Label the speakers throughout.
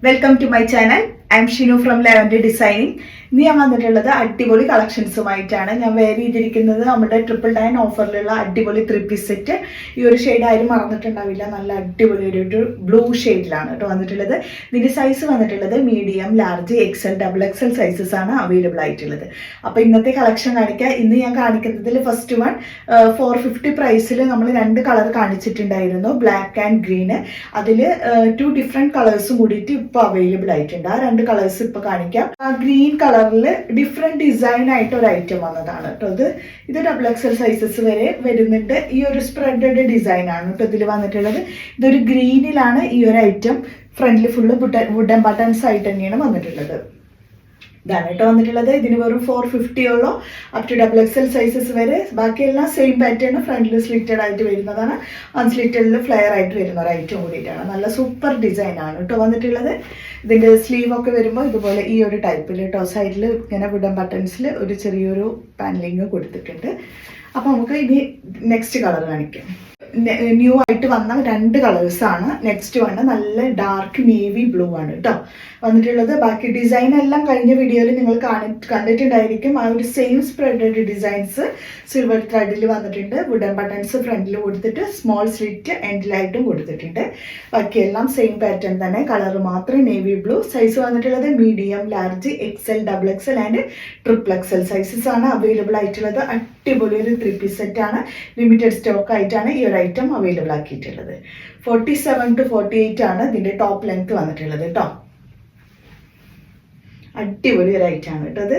Speaker 1: Welcome to my channel. I am Shinu from Lavender Designing. ഇന്ന് ഞാൻ വന്നിട്ടുള്ളത് അടിപൊളി കളക്ഷൻസുമായിട്ടാണ്. ഞാൻ വെയർ ചെയ്തിരിക്കുന്നത് നമ്മുടെ 999 ഓഫറിലുള്ള അടിപൊളി 3 പീസ് സെറ്റ്. ഈ ഒരു ഷെയ്ഡ് ആരും മറന്നിട്ടുണ്ടാവില്ല. നല്ല അടിപൊളി ഒരു ബ്ലൂ ഷെയ്ഡിലാണ് കേട്ടോ വന്നിട്ടുള്ളത്. ഇതിൻ്റെ സൈസ് വന്നിട്ടുള്ളത് medium, large, XL, XXL sizes ആണ് അവൈലബിൾ ആയിട്ടുള്ളത്. അപ്പോൾ ഇന്നത്തെ കളക്ഷൻ കാണിക്കാം. ഇന്ന് ഞാൻ കാണിക്കുന്നതിൽ ഫസ്റ്റ് വൺ 450 പ്രൈസിൽ നമ്മൾ 2 കളർ കാണിച്ചിട്ടുണ്ടായിരുന്നു, ബ്ലാക്ക് ആൻഡ് ഗ്രീന്. അതിൽ 2 ഡിഫറെൻറ്റ് കളേഴ്സും കൂടിയിട്ട് ഇപ്പോൾ അവൈലബിൾ ആയിട്ടുണ്ട്. ആ 2 കളേഴ്സ് ഇപ്പോൾ കാണിക്കാം. ഗ്രീൻ കളറിൽ ഡിഫറെന്റ് ഡിസൈൻ ആയിട്ട് ഒരു ഐറ്റം വന്നതാണ് കേട്ടോ. ഇത് XXL സൈസസ് വരെ വരുന്നുണ്ട്. ഈ ഒരു സ്പ്രെഡഡ് ഡിസൈൻ ആണ് കേട്ടോ ഇതിൽ വന്നിട്ടുള്ളത്. ഇതൊരു ഗ്രീനിലാണ് ഈ ഒരു ഐറ്റം. ഫ്രണ്ടിൽ ഫുള്ള് വുഡൻ ബട്ടൺസ് ആയിട്ട് തന്നെയാണ് വന്നിട്ടുള്ളത്. ഇതാണ് കേട്ടോ വന്നിട്ടുള്ളത്. ഇതിന് വെറും 450 ഉള്ളൂ, അപ് ടു XXL സൈസസ് വരെ. ബാക്കിയെല്ലാം സെയിം പാറ്റേൺ. ഫ്രണ്ടിൽ സ്ലിറ്റഡ് ആയിട്ട് വരുന്നതാണ്, അൺസ്ലിറ്റഡിൽ ഫ്ലെയർ ആയിട്ട് വരുന്ന ഒരു ഐറ്റം കൂടിയിട്ടാണ്. നല്ല സൂപ്പർ ഡിസൈൻ ആണ് കേട്ടോ വന്നിട്ടുള്ളത്. ഇതിൻ്റെ സ്ലീവ് ഒക്കെ വരുമ്പോൾ ഇതുപോലെ ഈ ഒരു ടൈപ്പിൽ കേട്ടോ, സൈഡിൽ ഇങ്ങനെ വുഡൻ ബട്ടൺസിൽ ഒരു ചെറിയൊരു പാനലിങ് കൊടുത്തിട്ടുണ്ട്. അപ്പോൾ നമുക്ക് ഇനി നെക്സ്റ്റ് കളർ കാണിക്കാം. ന്യൂ ആയിട്ട് വന്ന 2 കളേഴ്സാണ്. നെക്സ്റ്റ് വണ് നല്ല ഡാർക്ക് നേവി ബ്ലൂ ആണ് കേട്ടോ വന്നിട്ടുള്ളത്. ബാക്കി ഡിസൈൻ എല്ലാം കഴിഞ്ഞ വീഡിയോയിൽ നിങ്ങൾ കണ്ടിട്ടുണ്ടായിരിക്കും. ആ ഒരു സെയിം സ്പ്രെഡഡ് ഡിസൈൻസ് സിൽവർ ത്രെഡിൽ വന്നിട്ടുണ്ട്. വുഡൻ ബട്ടൺസ് ഫ്രണ്ടിൽ കൊടുത്തിട്ട് സ്മോൾ സ്ലിറ്റ് എൻഡിലായിട്ടും കൊടുത്തിട്ടുണ്ട്. ബാക്കിയെല്ലാം സെയിം പാറ്റേൺ തന്നെ, കളർ മാത്രം നേവി ബ്ലൂ. സൈസ് വന്നിട്ടുള്ളത് medium, large, XL, XXL and XXL sizes ആണ് അവൈലബിൾ ആയിട്ടുള്ളത്. അടിപൊളി ഒരു 3 പീസ് സെറ്റ് ആണ്. ലിമിറ്റഡ് സ്റ്റോക്ക് ആയിട്ടാണ് ഈ ഒരു ഐറ്റം അവൈലബിൾ ആക്കിയിട്ടുള്ളത്. 47 to 48 ആണ് ഇതിന്റെ ടോപ്പ് ലെങ്ത് വന്നിട്ടുള്ളത് കേട്ടോ. അടിപൊളി ഒരു ഐറ്റം ആണ് കേട്ടോ. ഇത്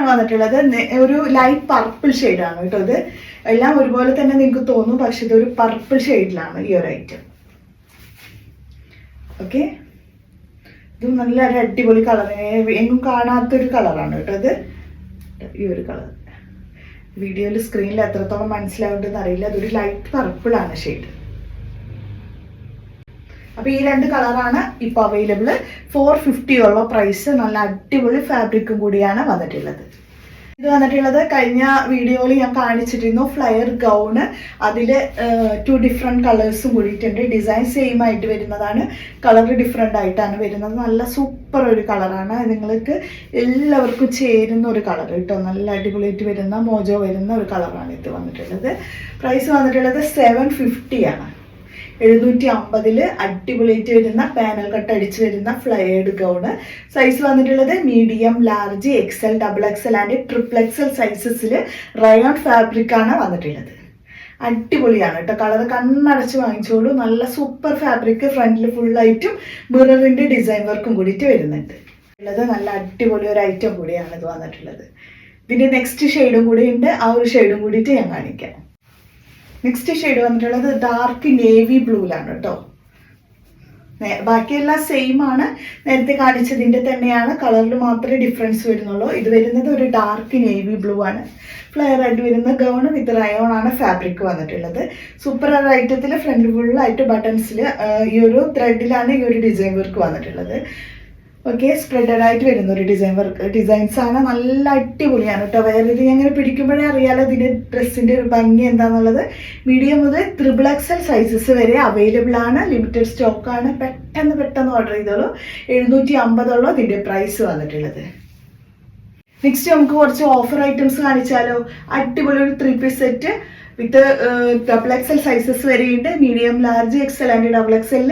Speaker 1: വന്നിട്ടുള്ളത് ഒരു ലൈറ്റ് പർപ്പിൾ ഷെയ്ഡാണ് കേട്ടോ. ഇത് എല്ലാം ഒരുപോലെ തന്നെ നിങ്ങൾക്ക് തോന്നും, പക്ഷെ ഇതൊരു പർപ്പിൾ ഷെയ്ഡിലാണ് ഈ ഒരു ഐറ്റം. ഓക്കെ, ഇത് നല്ലൊരു അടിപൊളി കളർ, എങ്ങും കാണാത്തൊരു കളറാണ് കേട്ടോ ഇത്. ഈ ഒരു കളർ വീഡിയോയിൽ സ്ക്രീനിൽ എത്രത്തോളം മനസ്സിലാവുണ്ടെന്ന് അറിയില്ല. അതൊരു ലൈറ്റ് പർപ്പിളാണ് ഷെയ്ഡ്. അപ്പോൾ ഈ 2 കളറാണ് ഇപ്പോൾ അവൈലബിൾ. 450 ഉള്ള പ്രൈസ്. നല്ല അടിപൊളി ഫാബ്രിക്കും കൂടിയാണ് വന്നിട്ടുള്ളത്. ഇത് വന്നിട്ടുള്ളത് കഴിഞ്ഞ വീഡിയോയിൽ ഞാൻ കാണിച്ചിരുന്നു, ഫ്ലയർ ഗൗണ്. അതിൽ 2 ഡിഫറെൻറ്റ് കളേഴ്സും കൂടിയിട്ടുണ്ട്. ഡിസൈൻ സെയിം ആയിട്ട് വരുന്നതാണ്, കളർ ഡിഫറെൻ്റ് ആയിട്ടാണ് വരുന്നത്. നല്ല സൂപ്പർ ഒരു കളറാണ്. നിങ്ങൾക്ക് എല്ലാവർക്കും ചേരുന്ന ഒരു കളർ കേട്ടോ. നല്ല അടിപൊളിയായിട്ട് വരുന്ന മോജോ വരുന്ന ഒരു കളറാണ് ഇത് വന്നിട്ടുള്ളത്. പ്രൈസ് വന്നിട്ടുള്ളത് 750 ആണ്. 750 അടിപൊളിയായിട്ട് വരുന്ന പാനൽ കട്ട് അടിച്ച് വരുന്ന ഫ്ലയേർഡ് ഗൗണ്. സൈസ് വന്നിട്ടുള്ളത് medium, large, XL, XXL and XXL സൈസസിൽ റയോൺ ഫാബ്രിക് ആണ് വന്നിട്ടുള്ളത്. അടിപൊളിയാണ് കേട്ടോ. കളർ കണ്ണടച്ച് വാങ്ങിച്ചോളൂ. നല്ല സൂപ്പർ ഫാബ്രിക്. ഫ്രണ്ടിൽ ഫുള്ളായിട്ടും മിററിൻ്റെ ഡിസൈൻ വർക്കും കൂടിയിട്ട് വരുന്നുണ്ട്. ഉള്ളത് നല്ല അടിപൊളി ഒരു ഐറ്റം കൂടിയാണ് ഇത് വന്നിട്ടുള്ളത്. ഇതിൻ്റെ നെക്സ്റ്റ് ഷെയ്ഡും കൂടി ഉണ്ട്. ആ ഒരു ഷെയ്ഡും കൂടിയിട്ട് ഞാൻ കാണിക്കാം. നെക്സ്റ്റ് ഷെയ്ഡ് വന്നിട്ടുള്ളത് ഡാർക്ക് നേവി ബ്ലൂലാണ് കേട്ടോ. ബാക്കിയെല്ലാം സെയിം ആണ്, നേരത്തെ കാണിച്ചതിൻ്റെ തന്നെയാണ്. കളറിൽ മാത്രമേ ഡിഫറൻസ് വരുന്നുള്ളൂ. ഇത് വരുന്നത് ഒരു ഡാർക്ക് നേവി ബ്ലൂ ആണ്. ഫ്ലെയർ ആയിട്ട് വരുന്ന ഗൗൺ വിത്ത് റയോൺ ആണ് ഫാബ്രിക് വന്നിട്ടുള്ളത്. സൂപ്പർ ഐറ്റത്തിൽ ഫ്രണ്ട് ഫുള്ളായിട്ട് ബട്ടൺസിൽ ഈ ഒരു ത്രെഡിലാണ് ഈ ഒരു ഡിസൈൻ വർക്ക് വന്നിട്ടുള്ളത്. ഓക്കെ, സ്പ്രെഡഡ് ആയിട്ട് വരുന്ന ഒരു ഡിസൈൻസ് ആണ്. നല്ല അടിപൊളിയാണ് കേട്ടോ. വേറെ ഇത് ഞങ്ങനെ പിടിക്കുമ്പോഴേ അറിയാലോ ഇതിൻ്റെ ഡ്രസ്സിൻ്റെ ഒരു ഭംഗി എന്താണെന്നുള്ളത്. മീഡിയം മുതൽ XXL സൈസസ് വരെ അവൈലബിൾ ആണ്. ലിമിറ്റഡ് സ്റ്റോക്കാണ്. പെട്ടെന്ന് ഓർഡർ ചെയ്തോളൂ. 750 ഉള്ളൂ ഇതിൻ്റെ പ്രൈസ് വന്നിട്ടുള്ളത്. നെക്സ്റ്റ് നമുക്ക് കുറച്ച് ഓഫർ ഐറ്റംസ് കാണിച്ചാലോ. അടിപൊളി ഒരു 3 piece set with XXL sizes വരെയുണ്ട്. Medium, large, XL and XXL.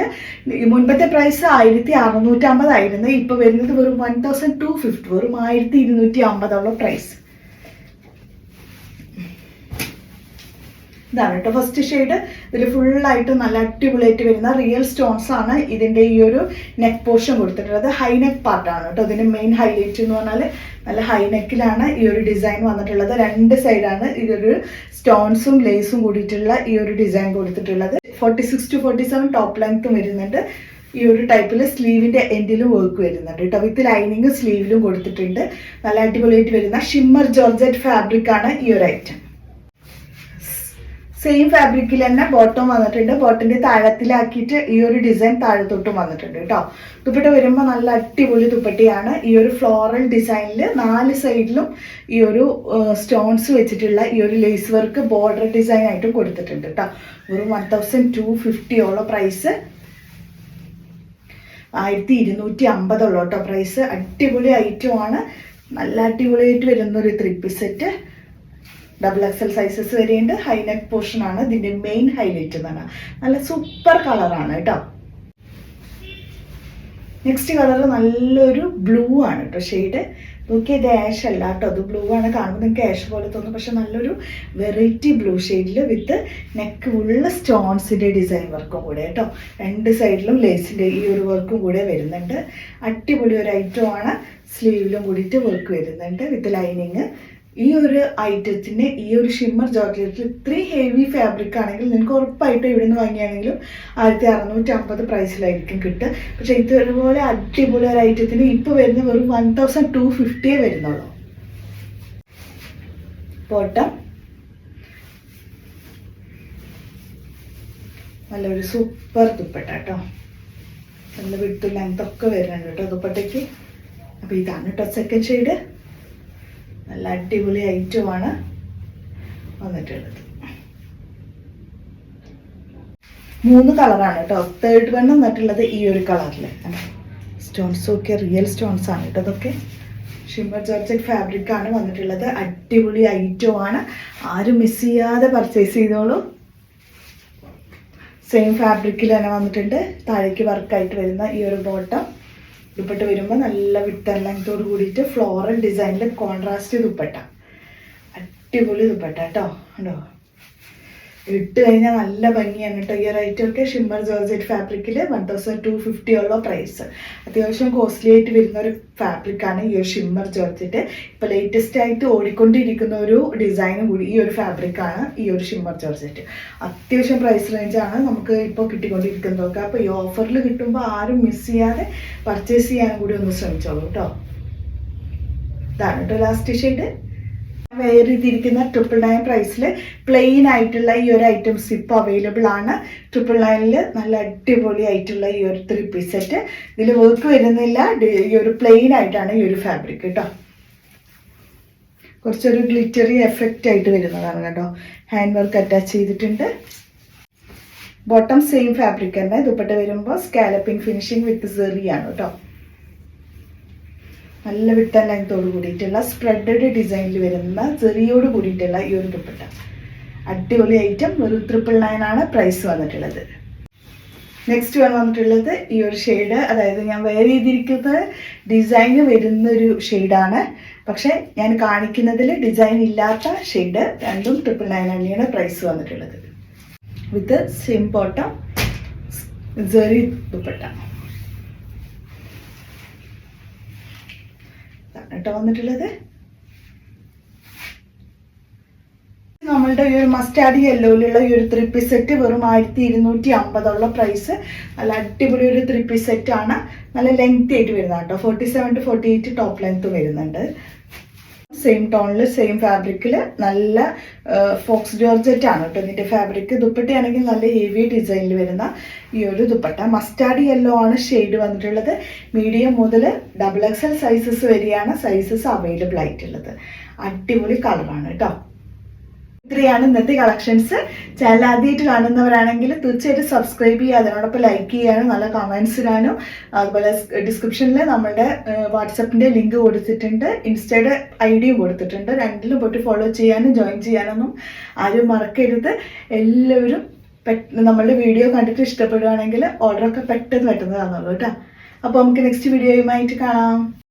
Speaker 1: മുൻപത്തെ പ്രൈസ് 1650 ആയിരുന്നു. ഇപ്പോൾ വരുന്നത് വെറും 1250, വെറും 1250 ഉള്ള പ്രൈസ്. ഇതാണ് കേട്ടോ ഫസ്റ്റ് ഷെയ്ഡ്. ഇതിൽ ഫുള്ളായിട്ട് നല്ല അടിപൊളിയായിട്ട് വരുന്ന റിയൽ സ്റ്റോൺസ് ആണ് ഇതിൻ്റെ ഈ ഒരു നെക്ക് പോർഷൻ കൊടുത്തിട്ടുള്ളത്. ഹൈ നെക്ക് പാർട്ടാണ് കേട്ടോ. ഇതിൻ്റെ മെയിൻ ഹൈലൈറ്റ് എന്ന് പറഞ്ഞാൽ നല്ല ഹൈ നെക്കിലാണ് ഈ ഒരു ഡിസൈൻ വന്നിട്ടുള്ളത്. 2 സൈഡാണ് ഇതൊരു സ്റ്റോൺസും ലേസും കൂടിയിട്ടുള്ള ഈ ഒരു ഡിസൈൻ കൊടുത്തിട്ടുള്ളത്. 46 to 47 ടോപ്പ് ലെങ്ത്തും വരുന്നുണ്ട്. ഈ ഒരു ടൈപ്പിൽ സ്ലീവിൻ്റെ എൻഡിലും വർക്ക് വരുന്നുണ്ട് കേട്ടോ. വിത്ത് ലൈനിങ് സ്ലീവിലും കൊടുത്തിട്ടുണ്ട്. നല്ല അടിപൊളിയായിട്ട് വരുന്ന ഷിമ്മർ ജോർജറ്റ് ഫാബ്രിക് ആണ് ഈ ഒരു ഐറ്റം. സെയിം ഫാബ്രിക്കിൽ തന്നെ ബോട്ടം വന്നിട്ടുണ്ട്. ബോട്ടിൻ്റെ താഴത്തിലാക്കിയിട്ട് ഈ ഒരു ഡിസൈൻ താഴത്തോട്ടും വന്നിട്ടുണ്ട് കേട്ടോ. ദുപ്പട്ട വരുമ്പോൾ നല്ല അടിപൊളി ദുപ്പട്ടയാണ്. ഈ ഒരു ഫ്ലോറൽ ഡിസൈനിൽ 4 സൈഡിലും ഈ ഒരു സ്റ്റോൺസ് വെച്ചിട്ടുള്ള ഈ ഒരു ലേസ് വർക്ക് ബോർഡർ ഡിസൈൻ ആയിട്ടും കൊടുത്തിട്ടുണ്ട് കേട്ടോ. ഒരു 1250 ഉള്ള പ്രൈസ്. 1250 ഉള്ളൂ കേട്ടോ പ്രൈസ്. അടിപൊളി ഐറ്റമാണ്, നല്ല അടിപൊളിയായിട്ട് വരുന്നൊരു 3 പീസ് സെറ്റ്. XXL സൈസസ് വരെയുണ്ട്. ഹൈനെക്ക് പോർഷനാണ് ഇതിൻ്റെ മെയിൻ ഹൈലൈറ്റ് എന്ന് പറഞ്ഞാൽ. നല്ല സൂപ്പർ കളറാണ് കേട്ടോ. നെക്സ്റ്റ് കളർ നല്ലൊരു ബ്ലൂ ആണ് കേട്ടോ ഷെയ്ഡ്. നോക്കിയത് ആഷ് അല്ല കേട്ടോ, അത് ബ്ലൂ ആണ്. കാണുമ്പോൾ നിങ്ങൾക്ക് ആഷ് പോലെ തോന്നും, പക്ഷെ നല്ലൊരു വെറൈറ്റി ബ്ലൂ ഷെയ്ഡിൽ വിത്ത് നെക്ക് ഉള്ള സ്റ്റോൺസിൻ്റെ ഡിസൈൻ വർക്കും കൂടെ കേട്ടോ. 2 സൈഡിലും ലേസിൻ്റെ ഈ ഒരു വർക്കും കൂടെ വരുന്നുണ്ട്. അടിപൊളി ഒരു ഐറ്റമാണ്. സ്ലീവിലും കൂടിയിട്ട് വർക്ക് വരുന്നുണ്ട് വിത്ത് ലൈനിങ്. ഈ ഒരു ഐറ്റത്തിന് ഈ ഒരു ഷിമ്മർ ജോർജറ്റിൽ ഇത്രയും ഹെവി ഫാബ്രിക് ആണെങ്കിൽ നിങ്ങൾക്ക് ഉറപ്പായിട്ടും ഇവിടെ നിന്ന് വാങ്ങിയാണെങ്കിലും 1650 പ്രൈസിലായിരിക്കും കിട്ടുക. പക്ഷെ ഇതുപോലെ അടിപൊളി ഒരു ഐറ്റത്തിന് ഇപ്പോൾ വരുന്ന വെറും 1250 വരുന്നുള്ളൂ. ബോട്ടം നല്ലൊരു സൂപ്പർ ദുപ്പട്ട കേട്ടോ. നല്ല വിട്ടും ലെങ്ത് ഒക്കെ വരുന്നുണ്ട് കേട്ടോ ദുപ്പട്ടയ്ക്ക്. അപ്പോൾ ഇതാണ് കേട്ടോ സെക്കൻഡ് ഷെയ്ഡ്. നല്ല അടിപൊളി ഐറ്റമാണ് വന്നിട്ടുള്ളത്. 3 കളറാണ് കേട്ടോ. തേർഡ് വൺ വന്നിട്ടുള്ളത് ഈ ഒരു കളറിൽ. സ്റ്റോൺസ് ഒക്കെ റിയൽ സ്റ്റോൺസ് ആണ് കേട്ടോ. അതൊക്കെ ഷിമ്മർ ജോർജറ്റ് ഫാബ്രിക് ആണ് വന്നിട്ടുള്ളത്. അടിപൊളി ഐറ്റമാണ്. ആരും മിസ് ചെയ്യാതെ പർച്ചേസ് ചെയ്തോളൂ. സെയിം ഫാബ്രിക്കിൽ തന്നെ വന്നിട്ടുണ്ട്. താഴേക്ക് വർക്കായിട്ട് വരുന്ന ഈ ഒരു ബോട്ടം. ദുപ്പട്ട വരുമ്പോൾ നല്ല വിത്ത് ആൻഡ് ലെങ്തോട് കൂടിയിട്ട് ഫ്ലോറൽ ഡിസൈനിൽ കോൺട്രാസ്റ്റ് ദുപ്പട്ട. അടിപൊളി ദുപ്പട്ട കേട്ടോ. ഉണ്ടോ, ഇട്ട് കഴിഞ്ഞാൽ നല്ല ഭംഗിയാണ് കേട്ടോ. ഈ ഒരു ഐറ്റം ഒക്കെ ഷിമ്മർ ജോർജറ്റ് ഫാബ്രിക്കിൽ 1250 ഉള്ള പ്രൈസ്. അത്യാവശ്യം കോസ്റ്റ്ലി ആയിട്ട് വരുന്ന ഒരു ഫാബ്രിക്കാണ് ഈ ഒരു ഷിമ്മർ ജോർജറ്റ്. ഇപ്പോൾ ലേറ്റസ്റ്റ് ആയിട്ട് ഓടിക്കൊണ്ടിരിക്കുന്ന ഒരു ഡിസൈനും കൂടി ഈ ഒരു ഫാബ്രിക്കാണ് ഈ ഒരു ഷിമ്മർ ജോർജറ്റ്. അത്യാവശ്യം പ്രൈസ് റേഞ്ചാണ് നമുക്ക് ഇപ്പോൾ കിട്ടിക്കൊണ്ടിരിക്കുന്നതൊക്കെ. അപ്പോൾ ഈ ഓഫറിൽ കിട്ടുമ്പോൾ ആരും മിസ് ചെയ്യാതെ പർച്ചേസ് ചെയ്യാനും കൂടി ഒന്ന് ശ്രമിച്ചോളൂ കേട്ടോ. ഇതാണ് കേട്ടോ ലാസ്റ്റ് ഷെയ്ഡ്. വെയർ ചെയ്തിരിക്കുന്ന 999 പ്രൈസിൽ പ്ലെയിൻ ആയിട്ടുള്ള ഈ ഒരു ഐറ്റംസ് ഇപ്പോൾ അവൈലബിൾ ആണ്. 999 നല്ല അടിപൊളി ആയിട്ടുള്ള ഈ ഒരു 3 പീസ് സെറ്റ്. ഇതിൽ വർക്ക് വരുന്നില്ല, ഈ ഒരു പ്ലെയിൻ ആയിട്ടാണ് ഈ ഒരു ഫാബ്രിക് കേട്ടോ. കുറച്ചൊരു ഗ്ലിറ്ററി എഫക്റ്റ് ആയിട്ട് വരുന്നതാണ് കേട്ടോ. ഹാൻഡ് വർക്ക് അറ്റാച്ച് ചെയ്തിട്ടുണ്ട്. ബോട്ടം സെയിം ഫാബ്രിക് തന്നെ. ദുപ്പട്ട വരുമ്പോൾ സ്കാലപ്പിംഗ് ഫിനിഷിംഗ് വിത്ത് സെറിയാണ് കേട്ടോ. നല്ല വിട്ട് ആൻഡ് ലെങ്തോട് കൂടിയിട്ടുള്ള സ്പ്രെഡഡ് ഡിസൈനിൽ വരുന്ന ചെറിയോട് കൂടിയിട്ടുള്ള ഈ ഒരു ദുപ്പട്ട. അടിപൊളി ഐറ്റം. ഒരു 999 ആണ് പ്രൈസ് വന്നിട്ടുള്ളത്. നെക്സ്റ്റ് വന്നിട്ടുള്ളത് ഈ ഒരു ഷെയ്ഡ്. അതായത് ഞാൻ വെയർ ചെയ്തിരിക്കുന്നത് ഡിസൈന് വരുന്നൊരു ഷെയ്ഡാണ്. പക്ഷെ ഞാൻ കാണിക്കുന്നതിൽ ഡിസൈൻ ഇല്ലാത്ത ഷെയ്ഡ്. രണ്ടും 999 തന്നെയാണ് പ്രൈസ് വന്നിട്ടുള്ളത്. വിത്ത് സെയിം ബോട്ടം സെറി ദുപ്പട്ട കേട്ടോ വന്നിട്ടുള്ളത്. നമ്മളുടെ ഈ ഒരു മസ്റ്റാർഡ് യെല്ലോയിലുള്ള ഈ ഒരു 3 പീസ് സെറ്റ് വെറും 1250 ഉള്ള പ്രൈസ്. നല്ല അടിപൊളി ഒരു 3 പീസ് സെറ്റ് ആണ്. നല്ല ലെങ്ത് ആയിട്ട് വരുന്നത് കേട്ടോ. 47 to 48 ടോപ്പ് ലെങ്ത് വരുന്നുണ്ട്. സെയിം ടോണിൽ സെയിം ഫാബ്രിക്കിൽ നല്ല ഫോക്സ് ജോർജറ്റ് ആണ് കേട്ടോ ഇതിൻ്റെ ഫാബ്രിക്. ദുപ്പട്ടയാണെങ്കിൽ നല്ല ഹെവി ഡിസൈനിൽ വരുന്ന ഈ ഒരു ദുപ്പട്ട. മസ്റ്റാർഡ് യെല്ലോ ആണ് ഷെയ്ഡ് വന്നിട്ടുള്ളത്. മീഡിയം മുതൽ XXL സൈസസ് വരെയാണ് സൈസസ് അവൈലബിൾ ആയിട്ടുള്ളത്. അടിപൊളി കളറാണ് കേട്ടോ. ഇത്രയാണ് ഇന്നത്തെ കളക്ഷൻസ്. ചാനൽ ആദ്യമായിട്ട് കാണുന്നവരാണെങ്കിൽ തീർച്ചയായിട്ടും സബ്സ്ക്രൈബ് ചെയ്യുക. അതിനോടൊപ്പം ലൈക്ക് ചെയ്യാനും നല്ല കമൻസ് ഇടാനും. അതുപോലെ ഡിസ്ക്രിപ്ഷനിൽ നമ്മുടെ വാട്സപ്പിൻ്റെ ലിങ്ക് കൊടുത്തിട്ടുണ്ട്, ഇൻസ്റ്റയുടെ ഐഡിയും കൊടുത്തിട്ടുണ്ട്. രണ്ടിലും പോയിട്ട് ഫോളോ ചെയ്യാനും ജോയിൻ ചെയ്യാനൊന്നും ആരും മറക്കരുത്. എല്ലാവരും നമ്മളുടെ വീഡിയോ കണ്ടിട്ട് ഇഷ്ടപ്പെടുകയാണെങ്കിൽ ഓർഡറൊക്കെ പെട്ടെന്ന് തന്നുള്ളൂ കേട്ടോ. അപ്പോൾ നമുക്ക് നെക്സ്റ്റ് വീഡിയോയുമായിട്ട് കാണാം.